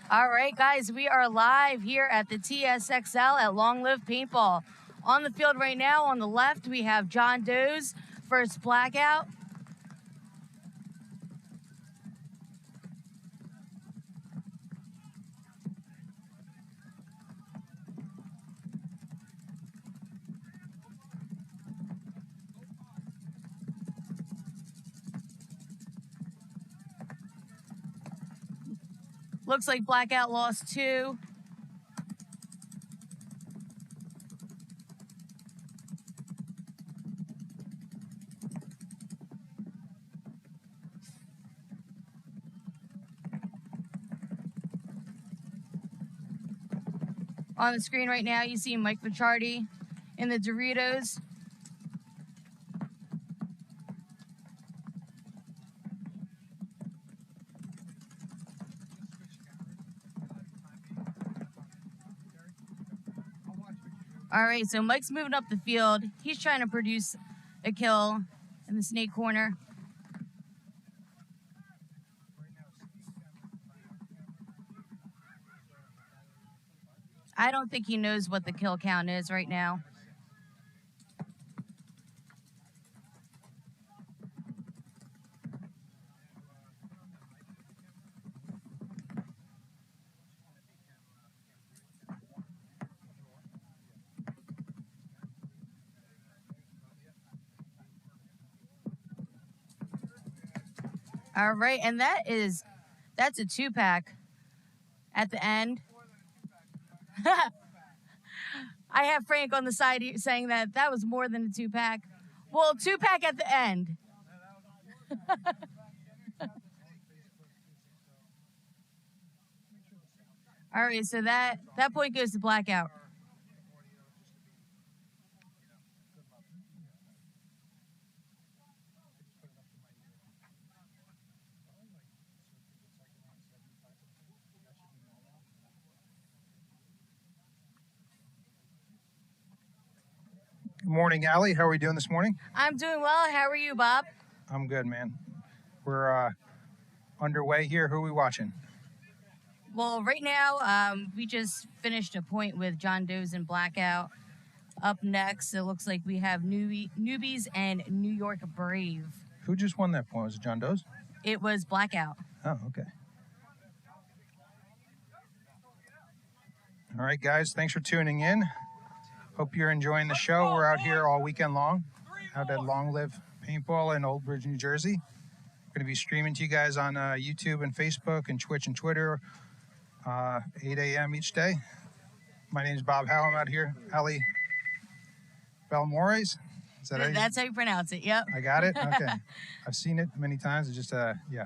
All right, guys, we are live here at the Tsxl at Long Live Paintball. On the field right now, on the left, we have John Doe's first Blackout. Looks like Blackout lost 2. On the screen right now, you see Mike Vichardi in the Doritos. All right, so Mike's moving up the field. He's trying to produce a kill in the snake corner. I don't think he knows what the kill count is right now. All right, and that's a 2-pack at the end. I have Frank on the side saying that was more than a 2-pack. Well, 2-pack at the end. All right, so that point goes to Blackout. Good morning, Allie. How are we doing this morning? I'm doing well. How are you, Bob? I'm good, man. We're underway here. Who are we watching? Well, right now, we just finished a point with John Doe's and Blackout. Up next, it looks like we have Noobies and New York Brave. Who just won that point? Was it John Doe's? It was Blackout. Oh, okay. All right, guys. Thanks for tuning in. Hope you're enjoying the show. We're out here all weekend long, out at Long Live Paintball in Old Bridge, New Jersey. We're going to be streaming to you guys on YouTube and Facebook and Twitch and Twitter, 8 a.m. each day. My name is Bob Howe. I'm out here. Ali Belmores. That's how you pronounce it. Yep. I got it? Okay. I've seen it many times. It's just, yeah.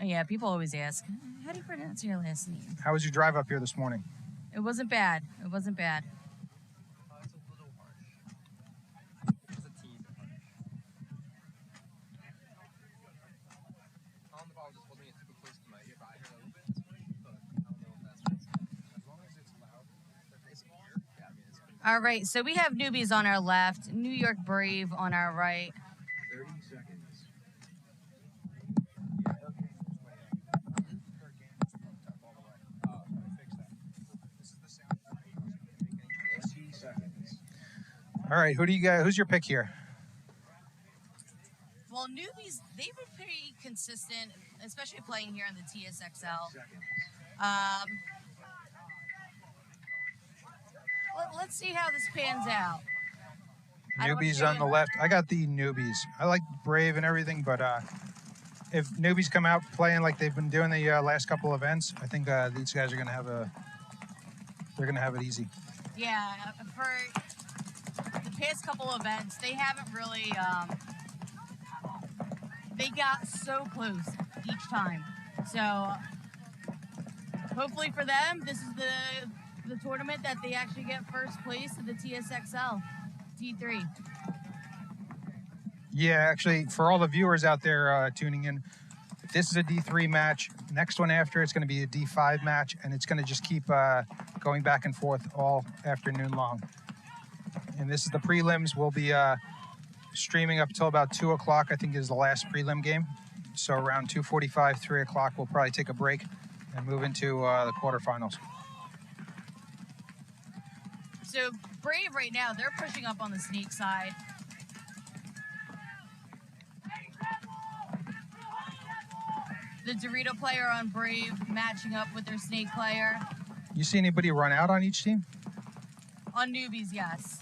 Yeah, people always ask, how do you pronounce your last name? How was your drive up here this morning? It wasn't bad. It wasn't bad. All right, so we have Noobies on our left, New York Brave on our right. 30 seconds. All right, who's your pick here? Well, Noobies, they've been pretty consistent, especially playing here on the Tsxl. Let's see how this pans out. Noobies on the left. I got the Noobies. I like Brave and everything, but if Noobies come out playing like they've been doing the last couple events, I think these guys are they're gonna have it easy. Yeah, for the past couple events, they haven't really. They got so close each time. So hopefully for them, this is the tournament that they actually get first place at the Tsxl T3. Yeah, actually, for all the viewers out there tuning in, this is a D3 match. Next one after, it's going to be a D5 match, and it's going to just keep going back and forth all afternoon long. And this is the prelims. We'll be streaming up until about 2 o'clock, I think is the last prelim game. So around 2:45, 3 o'clock, we'll probably take a break and move into the quarterfinals. So Brave right now, they're pushing up on the Snake side. The Dorito player on Brave matching up with their Snake player. You see anybody run out on each team? On Noobies, yes.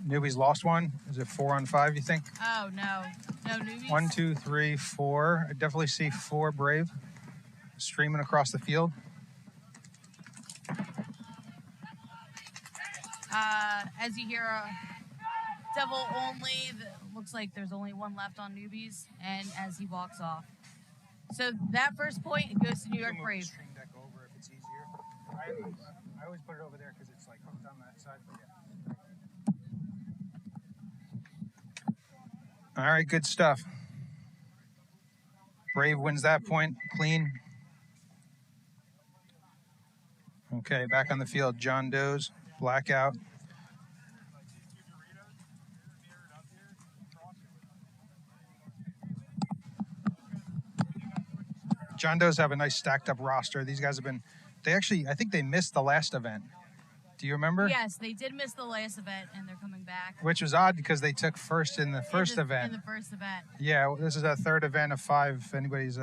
Noobies lost one. Is it 4-on-5, you think? Oh, no. No Noobies? 1, 2, 3, 4. I definitely see 4 Brave streaming across the field. As you hear Devil only, looks like there's only one left on Noobies, and as he walks off. So that first point goes to New York Brave. Stream deck over if it's easier. I always put it over there because it's like hooked on that side. All right, good stuff. Brave wins that point clean. Okay, back on the field, John Doe's, Blackout. John Doe's have a nice stacked up roster. These guys have been, I think they missed the last event. Do you remember? Yes, they did miss the last event, and they're coming back. Which was odd because they took first in the first event. In the first event. Yeah, well, this is a third event of 5, if anybody's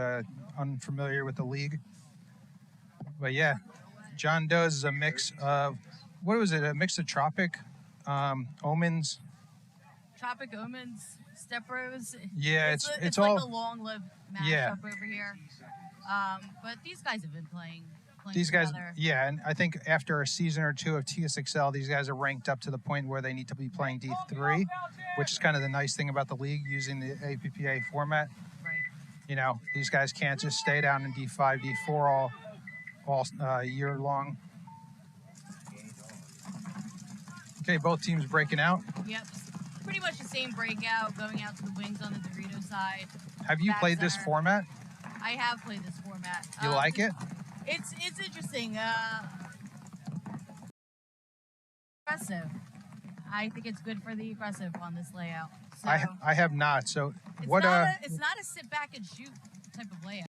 unfamiliar with the league. But yeah, John Doe's is a mix of, what was it? A mix of Tropic, Omens. Tropic Omens, Step Rose. Yeah, it's all like a long-lived mashup over here. But these guys have been playing these guys, together. yeah, and I think after a season or 2 of Tsxl, these guys are ranked up to the point where they need to be playing D3, which is kind of the nice thing about the league using the APPA format. Right. You know, these guys can't just stay down in D5, D4 all year long. Okay, both teams breaking out. Yep. Pretty much the same breakout, going out to the wings on the Dorito side. Have you played this format? I have played this format. You like it? It's interesting. Aggressive. I think it's good for the aggressive on this layout. So I have not. So it's what? It's not a sit back and shoot type of layout.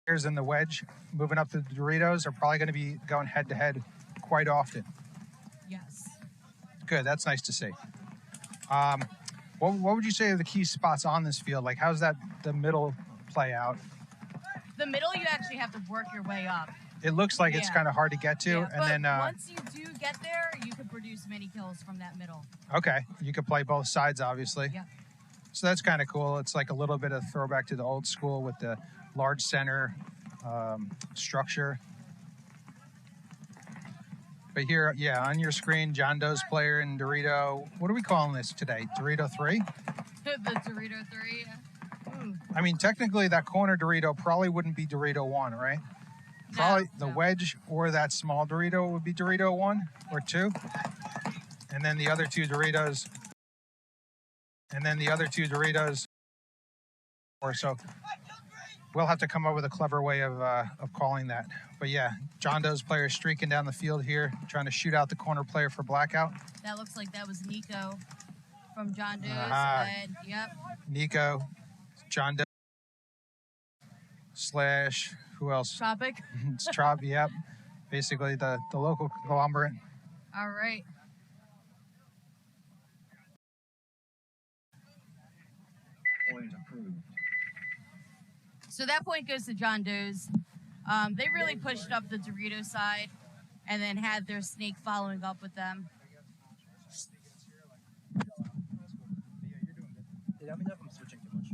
Players in the wedge moving up to the Doritos are probably going to be going head to head quite often. Yes. Good. That's nice to see. What would you say are the key spots on this field? Like, how's the middle play out? The middle, you actually have to work your way up. It looks like it's kind of hard to get to, yeah, and but then once you do get there, you can produce many kills from that middle. Okay, you could play both sides, obviously. Yeah. So that's kind of cool. It's like a little bit of throwback to the old school with the large center structure. But here, yeah, on your screen, John Doe's player and Dorito. What are we calling this today? Dorito 3? The Dorito 3. I mean, technically, that corner Dorito probably wouldn't be Dorito 1, right? Probably the wedge or that small Dorito would be Dorito 1 or 2. And then the other 2 Doritos. Or so. We'll have to come up with a clever way of calling that. But yeah, John Doe's player streaking down the field here, trying to shoot out the corner player for Blackout. That looks like that was Nico from John Doe's. And yep. Nico, John Doe / who else? Tropic. It's Trop, yep. Basically the local conglomerate. All right. Point approved. So that point goes to John Doe's. They really pushed up the Dorito side and then had their Snake following up with them. Let me know if I'm switching too much.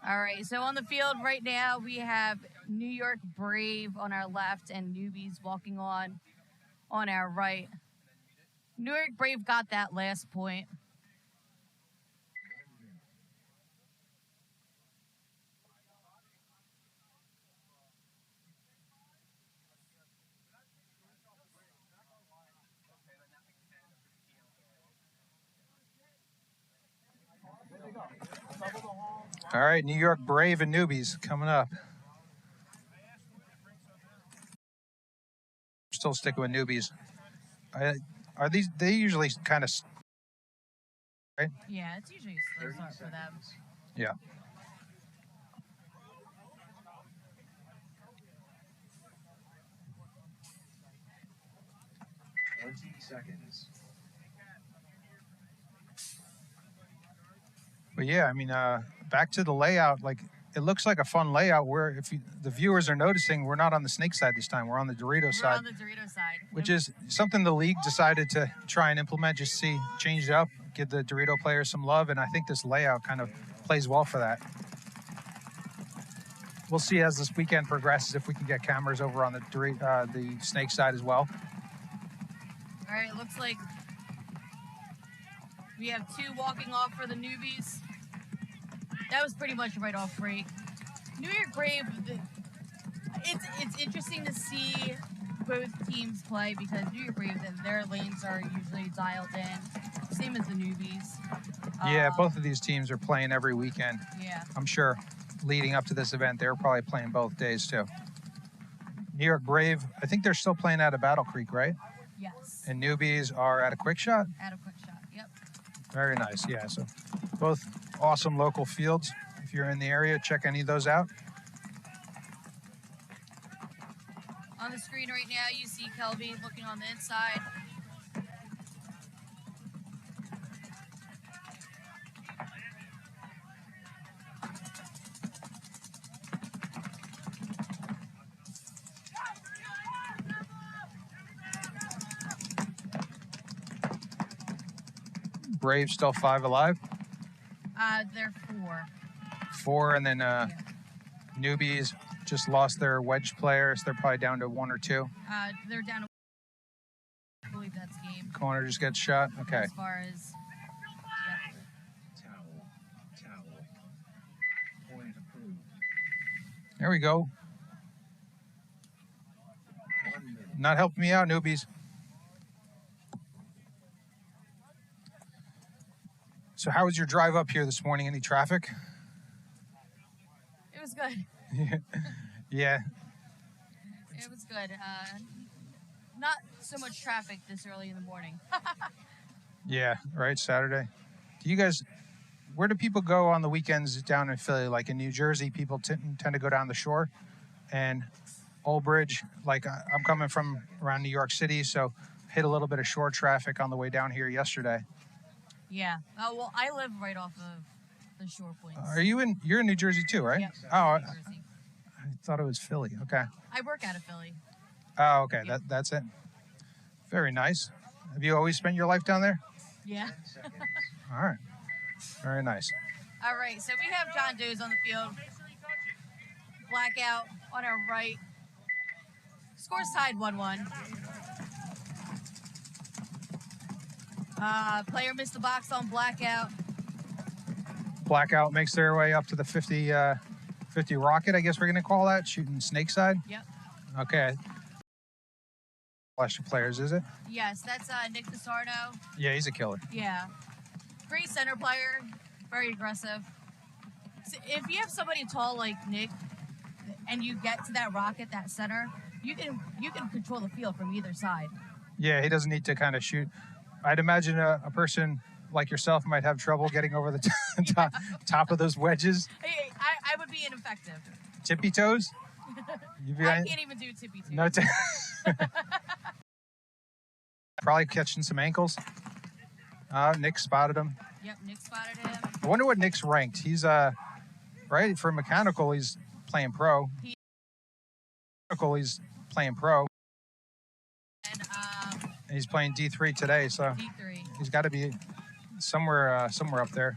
All right, so on the field right now, we have New York Brave on our left and Noobies walking on our right. New York Brave got that last point. All right, New York Brave and Noobies coming up. Still sticking with Noobies. Are these? They usually kind of, right? Yeah, it's usually a slow start for them. Yeah. Seconds. But yeah, I mean, back to the layout. Like, it looks like a fun layout where if the viewers are noticing, we're not on the snake side this time. We're on the Dorito side. We're on the Dorito side. Which is something the league decided to try and implement, just change it up, give the Dorito players some love, and I think this layout kind of plays well for that. We'll see as this weekend progresses if we can get cameras over on the snake side as well. All right, it looks like we have 2 walking off for the Noobies. That was pretty much a right-off break. New York Brave, it's interesting to see both teams play because New York Brave, their lanes are usually dialed in, same as the Noobies. Yeah, both of these teams are playing every weekend. Yeah. I'm sure leading up to this event, they were probably playing both days too. New York Brave, I think they're still playing out of Battle Creek, right? Yes. And Noobies are at a Quick Shot? At a Quick Shot, yep. Very nice, yeah. So both awesome local fields. If you're in the area, check any of those out. On the screen right now, you see Kelby looking on the inside. Brave still 5 alive? They're 4. 4, and then Newbies just lost their wedge players. They're probably down to 1 or 2. They're down to, I believe that's game. Corner just gets shot. Okay. As far as, Towel. Point approved. There we go. 1 minute. Not helping me out, Newbies. So how was your drive up here this morning? Any traffic? It was good. Yeah. It was good. Not so much traffic this early in the morning. Yeah, right, Saturday. Do you guys, where do people go on the weekends down in Philly? Like in New Jersey, people tend to go down the shore. And Old Bridge, like I'm coming from around New York City, so hit a little bit of shore traffic on the way down here yesterday. Yeah. Well, I live right off of the shore points. You're in New Jersey too, right? Yep. Oh, I New Jersey. thought it was Philly. Okay. I work out of Philly. Oh, okay. Yep. That's it. Very nice. Have you always spent your life down there? Yeah. All right. Very nice. All right. So we have John Doe-Z on the field. Blackout on our right. Scores tied 1-1. Player missed the box on Blackout. Blackout makes their way up to the 50 rocket, I guess we're going to call that, shooting snake side. Yep. Okay. Flash of players, is it? Yes, that's Nick DeSarno. Yeah, he's a killer. Yeah. Great center player. Very aggressive. So if you have somebody tall like Nick and you get to that rocket, that center, you can control the field from either side. Yeah, he doesn't need to kind of shoot. I'd imagine a person like yourself might have trouble getting over the top of those wedges. Hey, I would be ineffective. Tippy toes? I can't even do tippy toes. No. Probably catching some ankles. Nick spotted him. Yep, Nick spotted him. I wonder what Nick's ranked. He's right for mechanical. He's playing pro. He's playing pro. And he's playing D3 today, so D3. he's got to be somewhere up there.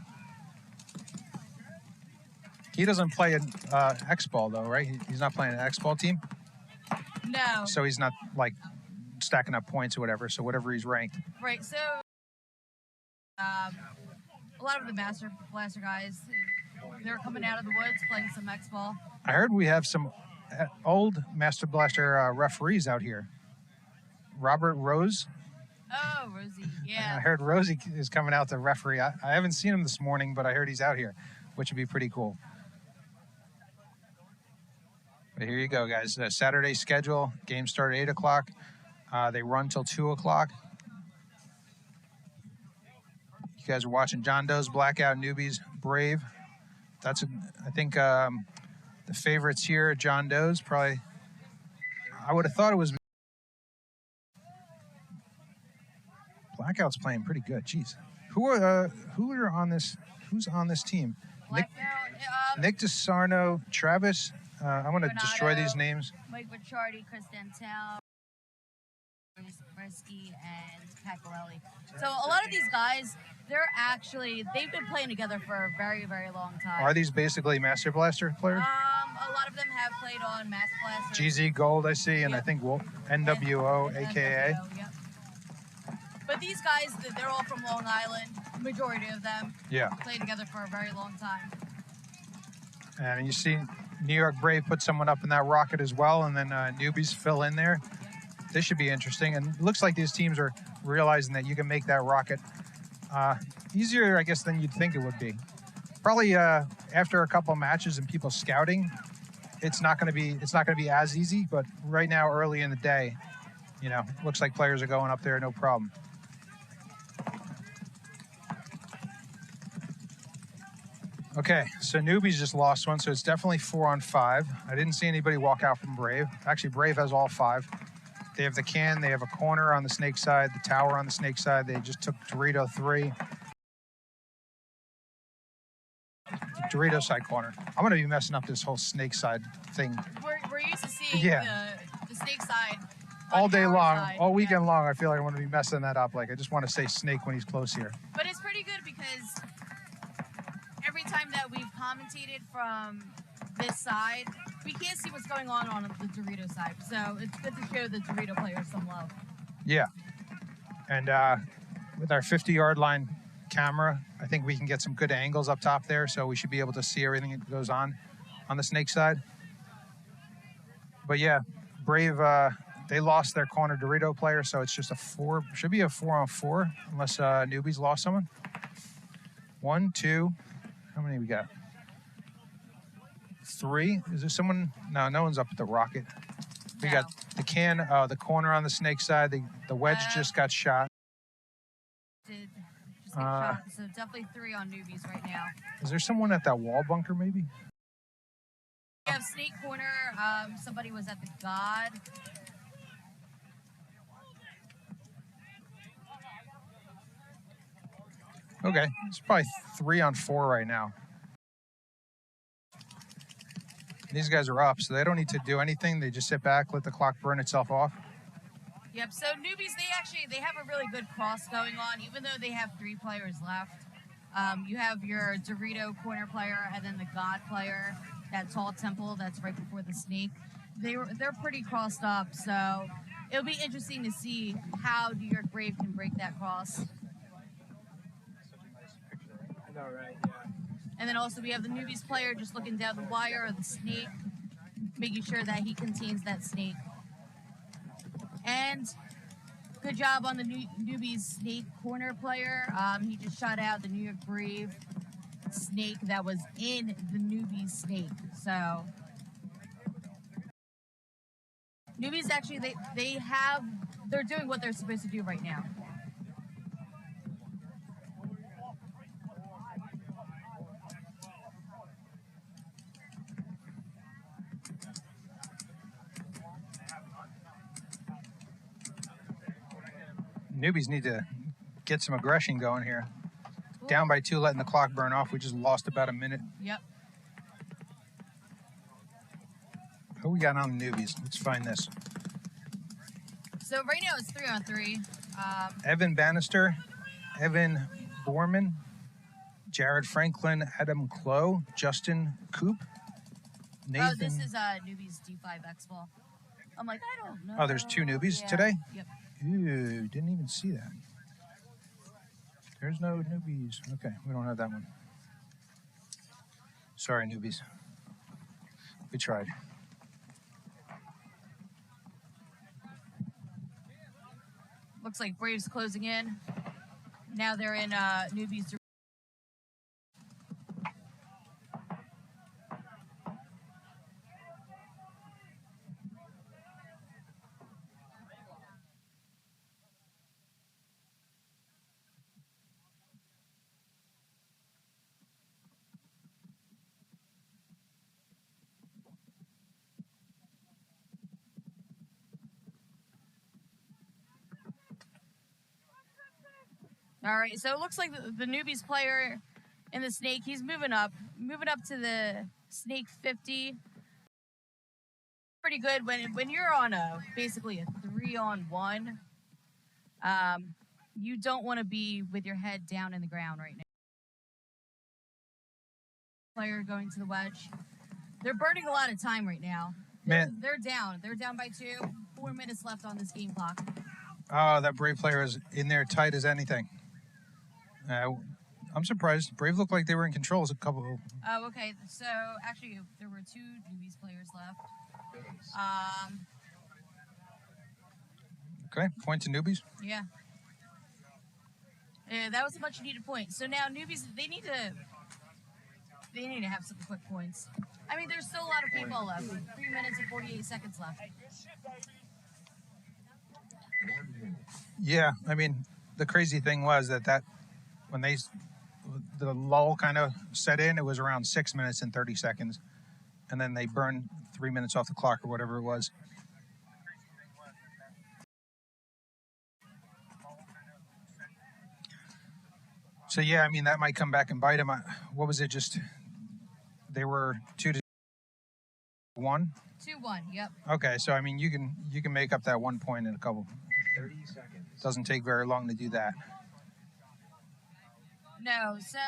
He doesn't play an X-Ball though, right? He's not playing an X-Ball team. No. So he's not like stacking up points or whatever. So whatever he's ranked. Right. So a lot of the Master Blaster guys, they're coming out of the woods playing some X-Ball. I heard we have some old Master Blaster referees out here. Robert Rose. Oh, Rosie. Yeah. I heard Rosie is coming out to referee. I haven't seen him this morning, but I heard he's out here. which would be pretty cool. But here you go, guys. The Saturday schedule. Games start at 8 o'clock. They run till 2 o'clock. You guys are watching John Doe's Blackout, Noobies, Brave. That's, I think, the favorites here at John Doe's. Probably, I would have thought it was. Blackout's playing pretty good. Jeez. Who are on this? Who's on this team? Nick DeSarno, Travis. I'm going to destroy these names. Mike Ricciardi, Chris Dantel, Brisky, and Cacarelli. So a lot of these guys, they've been playing together for a very, very long time. Are these basically Master Blaster players? A lot of them have played on Master Blaster. GZ Gold, I see, and I think NWO, AKA. NWO, yep. But these guys, they're all from Long Island. Majority of them played together for a very long time. And you see New York Brave put someone up in that rocket as well, and then Noobies fill in there. This should be interesting, and it looks like these teams are realizing that you can make that rocket easier, I guess, than you'd think it would be. Probably after a couple matches and people scouting, it's not going to be as easy. But right now, early in the day, you know, looks like players are going up there no problem. Okay, so Noobies just lost one, so it's definitely 4-on-5. I didn't see anybody walk out from Brave. Actually, Brave has all 5. They have the can, they have a corner on the snake side, the tower on the snake side. They just took Dorito 3. Dorito side corner. I'm going to be messing up this whole snake side thing. We're used to seeing the snake side all day long, side. all weekend long. I feel like I want to be messing that up. Like, I just want to say snake when he's close here. But it's pretty good because every time that we've commentated from this side, we can't see what's going on the Dorito side. So it's good to show the Dorito players some love. Yeah. And with our 50-yard line camera, I think we can get some good angles up top there. So we should be able to see everything that goes on the snake side. But yeah, Brave, they lost their corner Dorito player. So it's just should be a 4-on-4 unless Noobies lost someone. 1, 2, how many we got? 3. Is there someone? No one's up at the rocket. We got the can, the corner on the snake side. The wedge just got shot. So definitely 3 on Noobies right now. Is there someone at that wall bunker maybe? We have snake corner. Somebody was at the God. Okay, it's probably 3-on-4 right now. These guys are up, so they don't need to do anything. They just sit back, let the clock burn itself off. Yep, so Noobies, they have a really good cross going on, even though they have 3 players left. You have your Dorito corner player and then the God player, that tall temple that's right before the snake. They're pretty crossed up, so it'll be interesting to see how New York Brave can break that cross. I know, right? Yeah. And then also we have the Noobies player just looking down the wire of the snake, making sure that he contains that snake. And good job on the Noobies snake corner player. He just shot out the New York Brave snake that was in the Noobies snake. So Noobies actually, they're doing what they're supposed to do right now. Noobies need to get some aggression going here. Down by 2, letting the clock burn off. We just lost about a minute. Yep. Who we got on the Noobies? Let's find this. So right now it's 3-on-3. Evan Bannister, Evan Borman, Jared Franklin, Adam Clow, Justin Coop, Nathan. Oh, this is Noobies D5 X-Ball. I'm like, I don't know. Oh, there's 2 Noobies today? Yep. Ew, didn't even see that. There's no Noobies. Okay, we don't have that one. Sorry, Noobies. We tried. Looks like Braves closing in. Now they're in Noobies. All right, so it looks like the Noobies player in the snake, he's moving up to the snake 50. Pretty good when you're on basically a 3-on-1. You don't want to be with your head down in the ground right now. Player going to the wedge. They're burning a lot of time right now. Man, They're down. They're down by 2. 4 minutes left on this game clock. oh, that Brave player is in there tight as anything. I'm surprised. Brave looked like they were in control as a couple. Oh, okay. So actually, there were 2 Noobies players left. Okay, point to Noobies. Yeah. Yeah, that was a much needed point. So now Noobies, they need to have some quick points. I mean, there's still a lot of paintball left. 3 minutes and 48 seconds left. Yeah, I mean, the crazy thing was that when the lull kind of set in, it was around 6 minutes and 30 seconds. And then they burned 3 minutes off the clock or whatever it was. So, yeah, I mean, that might come back and bite them. What was it? Just they were 2-1? 2-1, yep. Okay, so, I mean, you can make up that 1 point in a couple. 30 seconds. Doesn't take very long to do that. No, so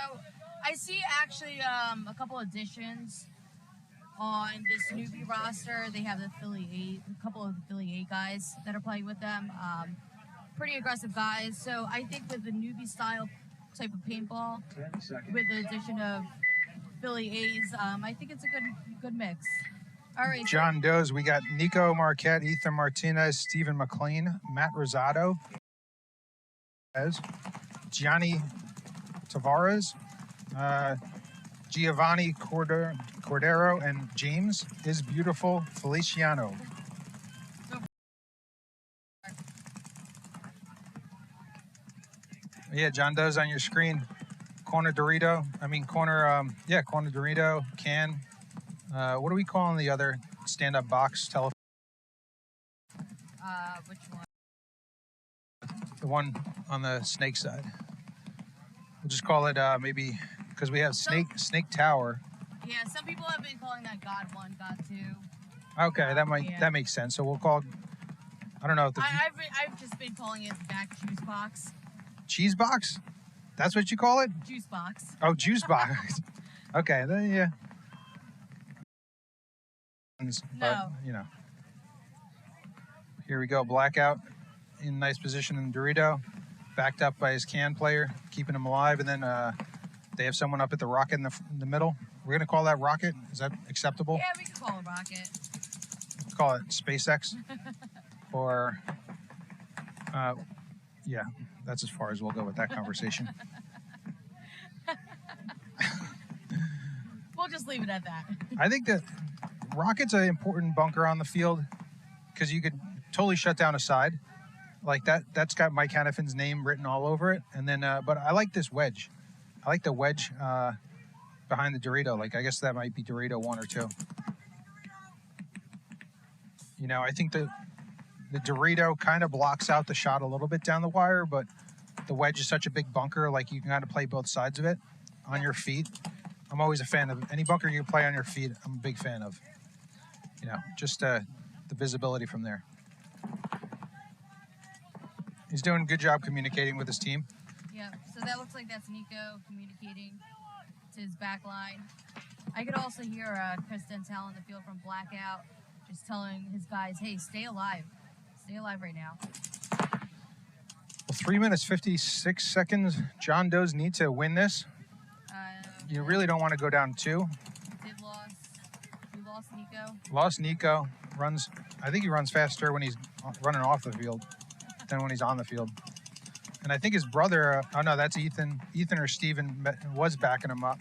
I see actually a couple additions on this newbie roster. They have the Philly 8, a couple of the Philly 8 guys that are playing with them. Pretty aggressive guys. So I think with the newbie style type of paintball, 10 seconds. with the addition of Philly 8s, I think it's a good mix. All right. John Doe-Z, we got Nico Marquette, Ethan Martinez, Stephen McLean, Matt Rosado, Gianni Tavares, Giovanni Cordero, and James is beautiful Feliciano. Yeah, John Doe's on your screen. Corner Dorito. Corner Dorito, can. What are we calling the other stand-up box telephone? Which one? The one on the snake side. We'll just call it maybe, because we have Snake Tower. Yeah, some people have been calling that God 1, God 2. Okay, that makes sense. So we'll call. I don't know if I've just been calling it back juice box. Cheese box. That's what you call it? Juice box. Oh, juice box. Okay, then yeah. But, No. Here we go. Blackout in nice position in Dorito, backed up by his can player, keeping him alive, and then they have someone up at the rocket in the middle. We're gonna call that rocket. Is that acceptable? Yeah, we can call it rocket. Call it SpaceX, or yeah, that's as far as we'll go with that conversation. We'll just leave it at that. I think that rocket's an important bunker on the field because you could totally shut down a side like that. That's got Mike Hannafin's name written all over it. And then, but I like this wedge. I like the wedge behind the Dorito. Like, I guess that might be Dorito 1 or 2. I think the Dorito kind of blocks out the shot a little bit down the wire, but the wedge is such a big bunker. Like, you can kind of play both sides of it on your feet. I'm always a fan of any bunker you play on your feet. I'm a big fan of, just the visibility from there. He's doing a good job communicating with his team. Yeah, so that looks like that's Nico communicating to his back line. I could also hear Chris Dentel in the field from Blackout just telling his guys, hey, stay alive. Stay alive right now. Well, 3 minutes, 56 seconds. John Doe's need to win this. You really don't want to go down 2. We lost Nico. Lost Nico. I think he runs faster when he's running off the field than when he's on the field. And I think his brother, oh no, that's Ethan. Ethan or Steven was backing him up.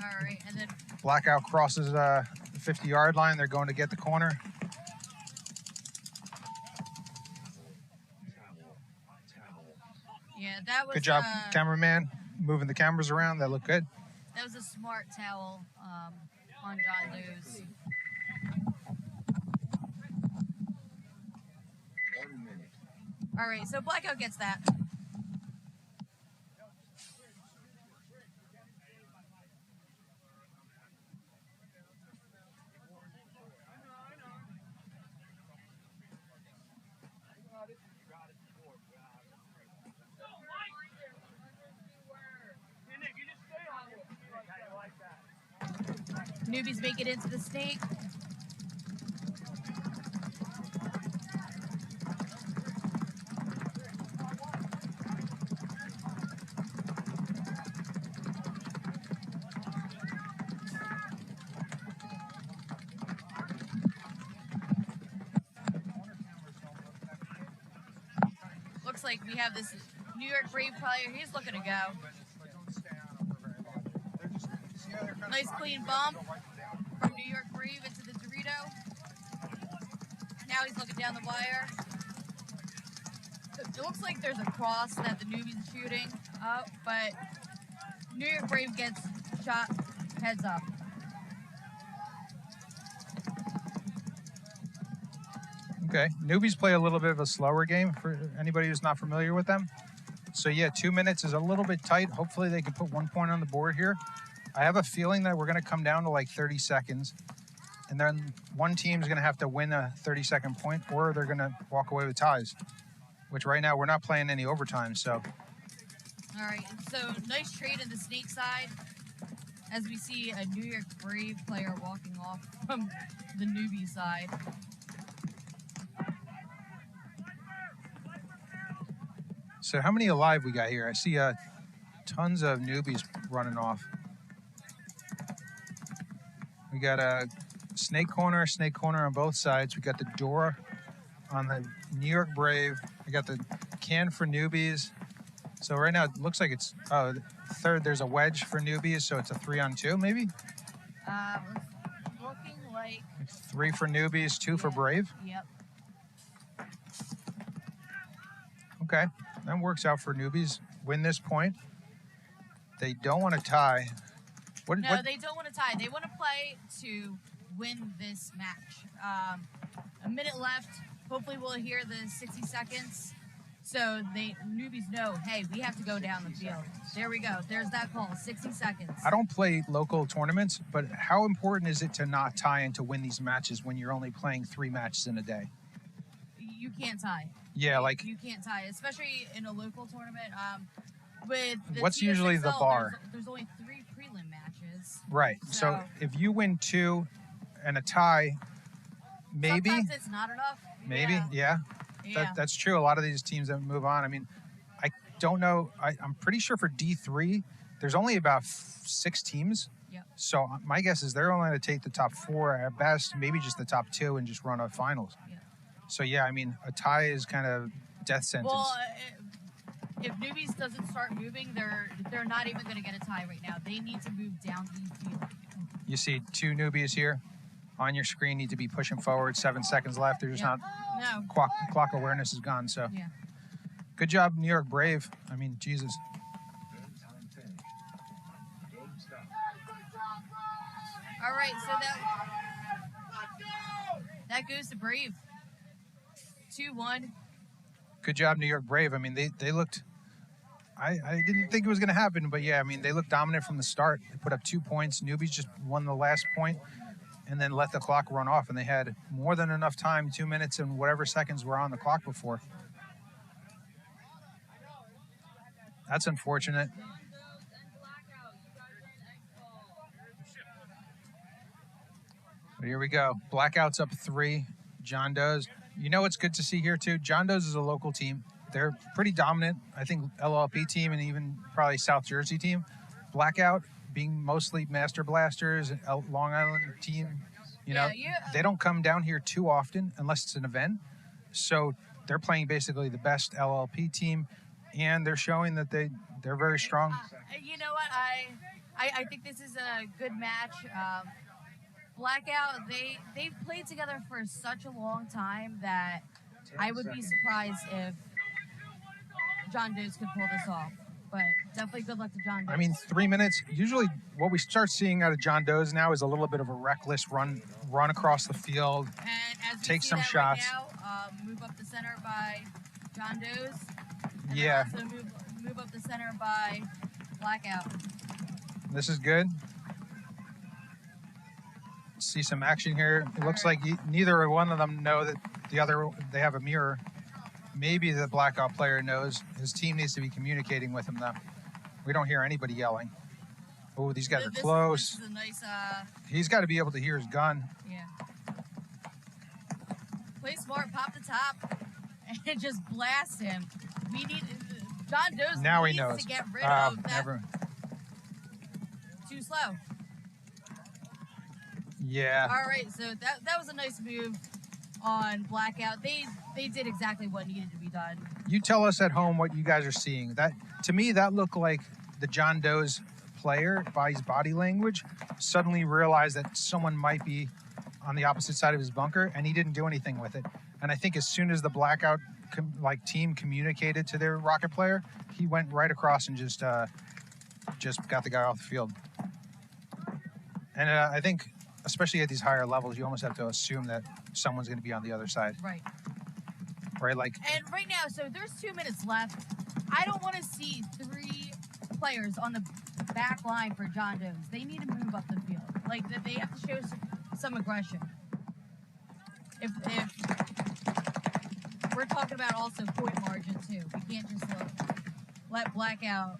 All right, and then Blackout crosses the 50-yard line. They're going to get the corner. yeah, that was Good job, cameraman, moving the cameras around. That looked good. That was a smart towel on John Doe's. 1 minute. All right, so Blackout gets that. Newbies make it into the snake. Looks like we have this New York Brave player. He's looking to go. Nice clean bump from New York Brave into the Dorito. Now he's looking down the wire. It looks like there's a cross that the Noobies are shooting up, but New York Brave gets shot heads up. Okay, Newbies play a little bit of a slower game for anybody who's not familiar with them. So yeah, 2 minutes is a little bit tight. Hopefully they can put 1 point on the board here. I have a feeling that we're gonna come down to like 30 seconds. And then one team's gonna have to win a 30-second point or they're gonna walk away with ties, which right now we're not playing any overtime, so. All right, so nice trade in the snake side as we see a New York Brave player walking off from the newbie side. So how many alive we got here? I see tons of newbies running off. We got a snake corner on both sides. We got the door on the New York Brave. We got the can for newbies. So right now it looks like it's third. There's a wedge for newbies, so it's a 3-on-2 maybe. Looking like 3 for newbies, 2 for Brave. Yep. Okay, that works out for newbies. Win this point. They don't want to tie. No, they don't want to tie. They want to play to win this match. A minute left. Hopefully we'll hear the 60 seconds. So newbies know, hey, we have to go down the field. There we go. There's that call, 60 seconds. I don't play local tournaments, but how important is it to not tie and to win these matches when you're only playing 3 matches in a day? You can't tie. Yeah, like you can't tie, especially in a local tournament. With the what's TSXL, usually the bar? There's only 3 prelim matches. Right. So if you win 2 and a tie, maybe. Sometimes it's not enough. Maybe, yeah. That's true. A lot of these teams that move on. I mean, I don't know. I'm pretty sure for D3, there's only about 6 teams. Yep. So my guess is they're only going to take the top 4 at best, maybe just the top 2 and just run a finals. Yep. So yeah, I mean, a tie is kind of death sentence. Well, if newbies doesn't start moving, they're not even going to get a tie right now. They need to move down the field. You see 2 newbies here on your screen need to be pushing forward. 7 seconds left. There's not. No. Clock awareness is gone. So. Yeah. Good job, New York Brave. I mean, Jesus. All right, so that goes to Brave. 2-1. Good job, New York Brave. I mean, they looked. I didn't think it was going to happen, but yeah, I mean, they looked dominant from the start. They put up 2 points. Newbies just won the last point and then let the clock run off, and they had more than enough time, 2 minutes and whatever seconds were on the clock before. That's unfortunate. But here we go. Blackout's up 3. John Doe's. You know what's good to see here too? John Doe's is a local team. They're pretty dominant. I think LLP team and even probably South Jersey team. Blackout being mostly Master Blasters and Long Island team. You know, they don't come down here too often unless it's an event. So they're playing basically the best LLP team, and they're showing that they're very strong. You know what? I think this is a good match. Blackout, they've played together for such a long time that I would be surprised if John Doe's could pull this off. But definitely good luck to John Doe's. I mean, 3 minutes. Usually what we start seeing out of John Doe's now is a little bit of a reckless run across the field, and as take some shots. Right now, move up the center by John Doe's. And yeah. also move up the center by Blackout. This is good. See some action here. It looks like neither one of them know that they have a mirror. Maybe the Blackout player knows. His team needs to be communicating with him though. We don't hear anybody yelling. Oh, these guys are This close. is a nice, He's got to be able to hear his gun. yeah. Play smart, pop the top, and just blast him. We need, John Doe Now he needs knows. to get rid of that. Never. Too slow. Yeah. All right, so that was a nice move on Blackout. They did exactly what needed to be done. You tell us at home what you guys are seeing. That, to me, that looked like the John Doe's player, by his body language, suddenly realized that someone might be on the opposite side of his bunker, and he didn't do anything with it. And I think as soon as the Blackout team communicated to their rocket player, he went right across and just got the guy off the field. And I think, especially at these higher levels, you almost have to assume that someone's going to be on the other side. Right. Right, like. And right now, so there's 2 minutes left. I don't want to see 3 players on the back line for John Doe's. They need to move up the field. Like, they have to show some aggression. If we're talking about also point margin too, we can't just let Blackout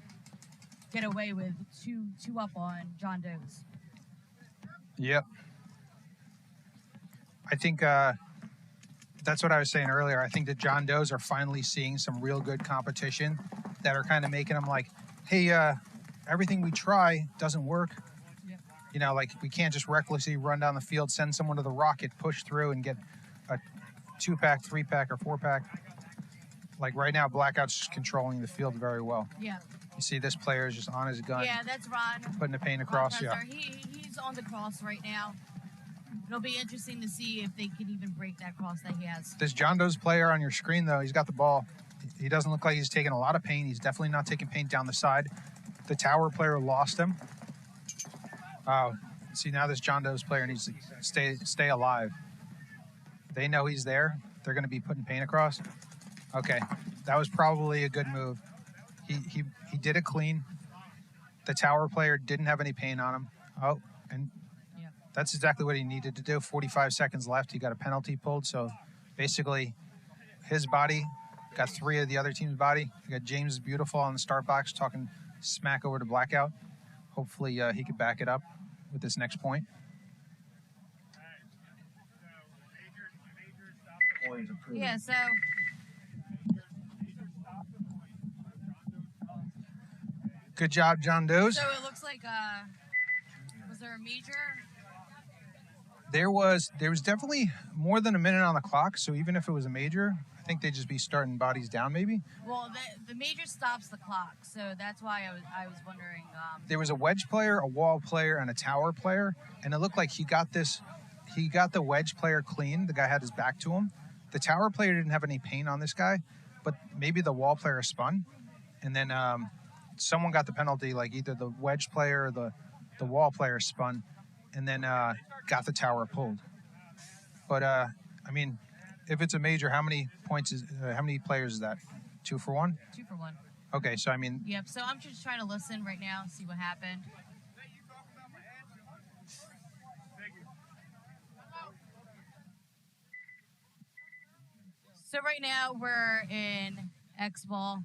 get away with two up on John Doe's. Yep. I think that's what I was saying earlier. I think the John Doe's are finally seeing some real good competition that are kind of making them like, hey, everything we try doesn't work. Yep. You know, like we can't just recklessly run down the field, send someone to the rocket, push through and get a 2-pack, 3-pack, or 4-pack. Like right now, Blackout's just controlling the field very well. Yeah. You see this player is just on his gun. Yeah, that's Ron. Putting the paint across, yeah. He's on the cross right now. It'll be interesting to see if they can even break that cross that he has. This John Doe's player on your screen, though, he's got the ball. He doesn't look like he's taking a lot of paint. He's definitely not taking paint down the side. The tower player lost him. See, now this John Doe's player needs to stay alive. They know he's there. They're going to be putting paint across. Okay, that was probably a good move. He did it clean. The tower player didn't have any paint on him. Oh, and yeah, that's exactly what he needed to do. 45 seconds left. He got a penalty pulled. So basically, his body got 3 of the other team's body. You got James Beautiful on the start box talking smack over to Blackout. Hopefully he could back it up with this next point. Point approved. yeah. So Good job, John Doe's. so it looks like was there a major? There was definitely more than a minute on the clock. So even if it was a major, I think they'd just be starting bodies down maybe. Well, the major stops the clock, so that's why I was wondering. There was a wedge player, a wall player, and a tower player, and it looked like he got the wedge player clean. The guy had his back to him. The tower player didn't have any paint on this guy, but maybe the wall player spun, and then someone got the penalty, like either the wedge player or the wall player spun, and then got the tower pulled. But I mean, if it's a major, how many players is that? 2 for 1? 2 for 1. Okay, so I mean, Yep. So I'm just trying to listen right now, see what happened. So right now we're in Tsxl.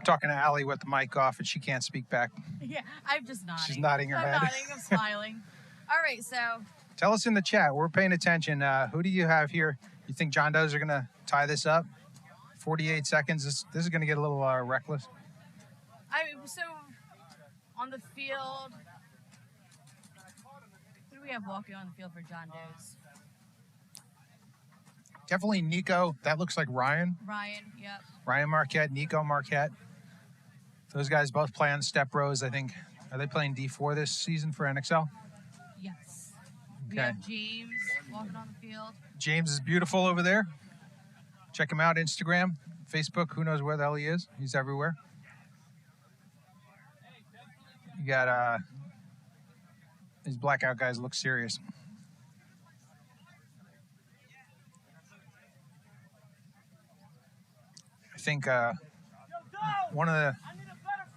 talking to Allie with the mic off and she can't speak back. Yeah, I'm just nodding. She's nodding her head. I'm nodding, I'm smiling. All right, so Tell us in the chat. We're paying attention. Who do you have here? You think John Doe's are going to tie this up? 48 seconds. This is going to get a little reckless. so on the field, who do we have walking on the field for John Doe's? Definitely Nico. That looks like Ryan. Ryan, yep. Ryan Marquette, Nico Marquette. Those guys both play on step rows, I think. Are they playing D4 this season for NXL? Yes. We Okay. have James walking on the field. James is beautiful over there. Check him out, Instagram, Facebook. Who knows where the hell he is? He's everywhere. You got these Blackout guys look serious. I think one of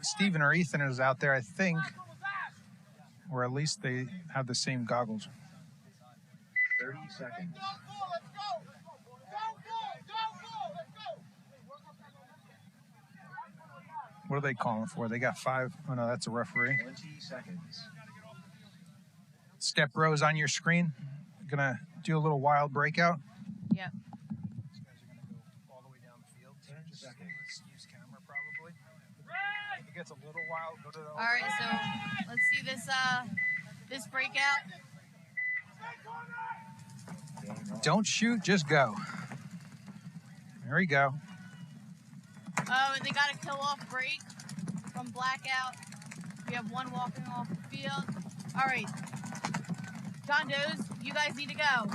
Steven or Ethan is out there, I think. Or at least they have the same goggles. 30 seconds. What are they calling for? They got 5. Oh, no, that's a referee. 20 seconds. Step bros on your screen. Gonna do a little wild breakout. Yep. These guys are gonna go all the way down the field. 10 Just seconds. use camera probably. If it gets a little wild, go to the. All right, so let's see this breakout. Game on. Don't shoot, just go. There we go. Oh, and they got a kill-off break from Blackout. We have one walking off the field. All right, John Doe's, you guys need to go.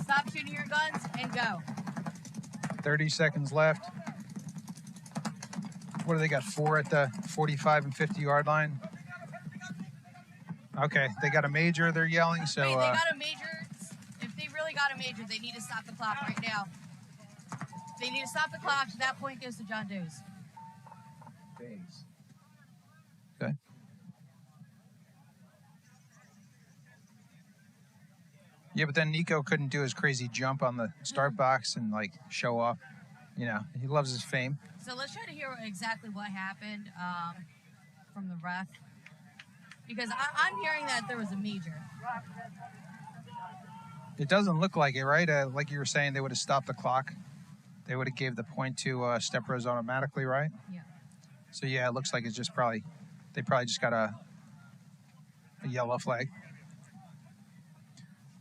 Stop shooting your guns and go. 30 seconds left. What do they got? 4 at the 45 and 50-yard line. Okay, they got a major. They're yelling. So Wait, they got a major. If they really got a major, they need to stop the clock right now. They need to stop the clock. That point goes to John Doe's. Phase. okay. Yeah, but then Nico couldn't do his crazy jump on the start box and like show off. You know, he loves his fame. So let's try to hear exactly what happened from the ref. Because I'm hearing that there was a major. It doesn't look like it, right? Like you were saying, they would have stopped the clock. They would have gave the point to Step Bros automatically, right? Yeah. So yeah, it looks like it's just they probably just got a yellow flag.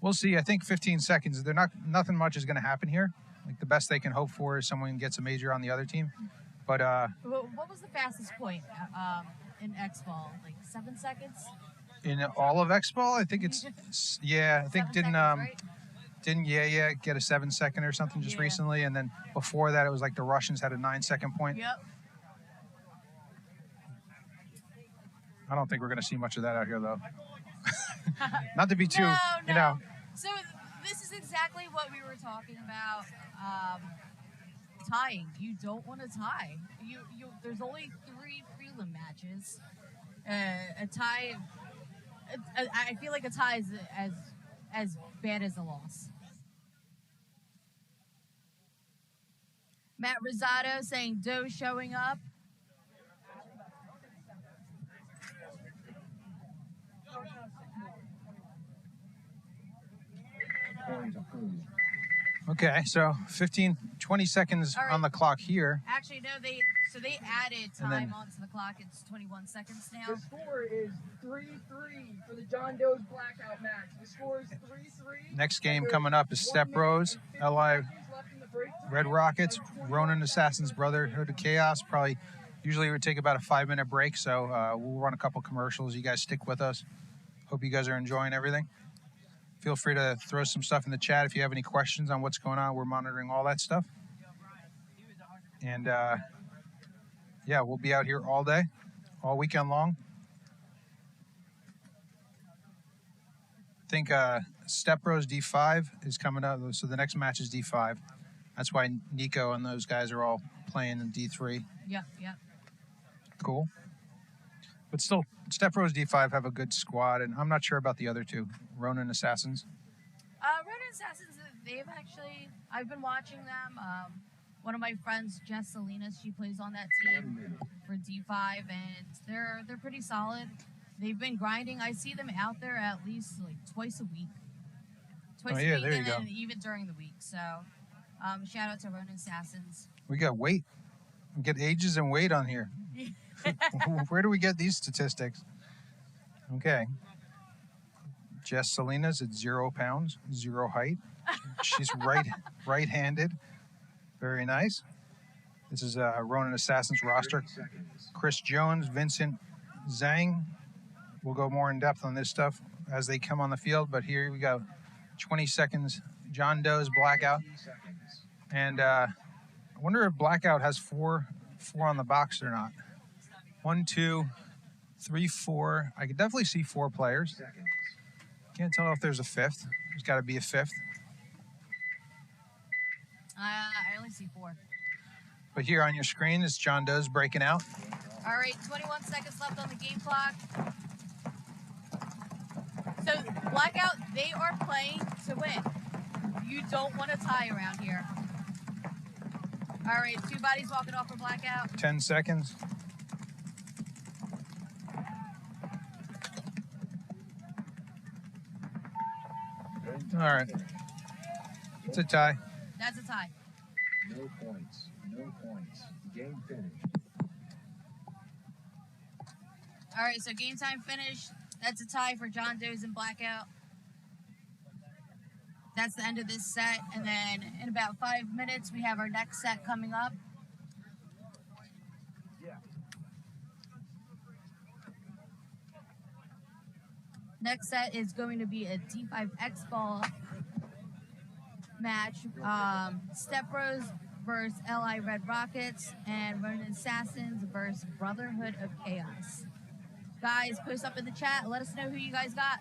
We'll see. I think 15 seconds. Nothing much is going to happen here. Like the best they can hope for is someone gets a major on the other team. But What was the fastest point in X-Ball? Like 7 seconds? in all of X-Ball, I think it's I think 7 didn't seconds, right? didn't get a 7-second or something just Yeah. recently, and then before that it was like the Russians had a 9-second point. Yep. I don't think we're going to see much of that out here though. Not to be too, No. you know. So this is exactly what we were talking about. Tying. You don't want to tie. You. There's only 3 prelim matches. A tie. I feel like a tie is as bad as a loss. Matt Rosado saying Doe showing up. Point approved. Okay, so 15-20 seconds All right. on the clock here. Actually, no. They added And then- time onto the clock. It's 21 seconds now. The score is 3-3 for the John Doe's Blackout match. The score is 3-3. Next game coming up is Step Bros, LI Red Rockets, Ronin Assassins Brotherhood of Chaos. Probably, usually we would take about a 5-minute break, so we'll run a couple commercials. You guys stick with us. Hope you guys are enjoying everything. Feel free to throw some stuff in the chat if you have any questions on what's going on. We're monitoring all that stuff. And yeah, we'll be out here all day, all weekend long. I think Step Bros D5 is coming up, so the next match is D5. That's why Nico and those guys are all playing in D3. Yep. Cool. But still, Step Bros D5 have a good squad, and I'm not sure about the other two, Ronin Assassins. Ronin Assassins, I've been watching them. One of my friends, Tsxl, she plays on that 1 team minute. for D5, and they're pretty solid. They've been grinding. I see them out there at least like twice a week. Oh, yeah, there you and go. then even during the week. So shout out to Ronin Assassins. We got weight. We get ages and weight on here. Where do we get these statistics? Okay. Jess Salinas at 0 pounds, 0 height. She's right-handed. Very nice. This is Ronin Assassins roster. 30 seconds. Chris Jones, Vincent Zhang. We'll go more in depth on this stuff as they come on the field, but here we go. 20 seconds. John Doe's Blackout. 20 seconds. And I wonder if Blackout has four on the box or not. 1, 2, 3, 4. I could definitely see 4 players. Seconds. Can't tell if there's a 5th. There's got to be a 5th. I only see 4. But here on your screen is John Doe's breaking out. Game on. All right, 21 seconds left on the game clock. So Blackout, they are playing to win. You don't want to tie around here. All right, 2 bodies walking off for Blackout. 10 seconds. All right. It's a tie. That's a tie. No points. No points. Game finished. All right, so game time finished. That's a tie for John Doe's and Blackout. That's the end of this set. And then in about 5 minutes, we have our next set coming up. Next set is going to be a D5X ball match. Step Bros versus LI Red Rockets and Ronin Assassins versus Brotherhood of Chaos. Guys, post up in the chat. Let us know who you guys got.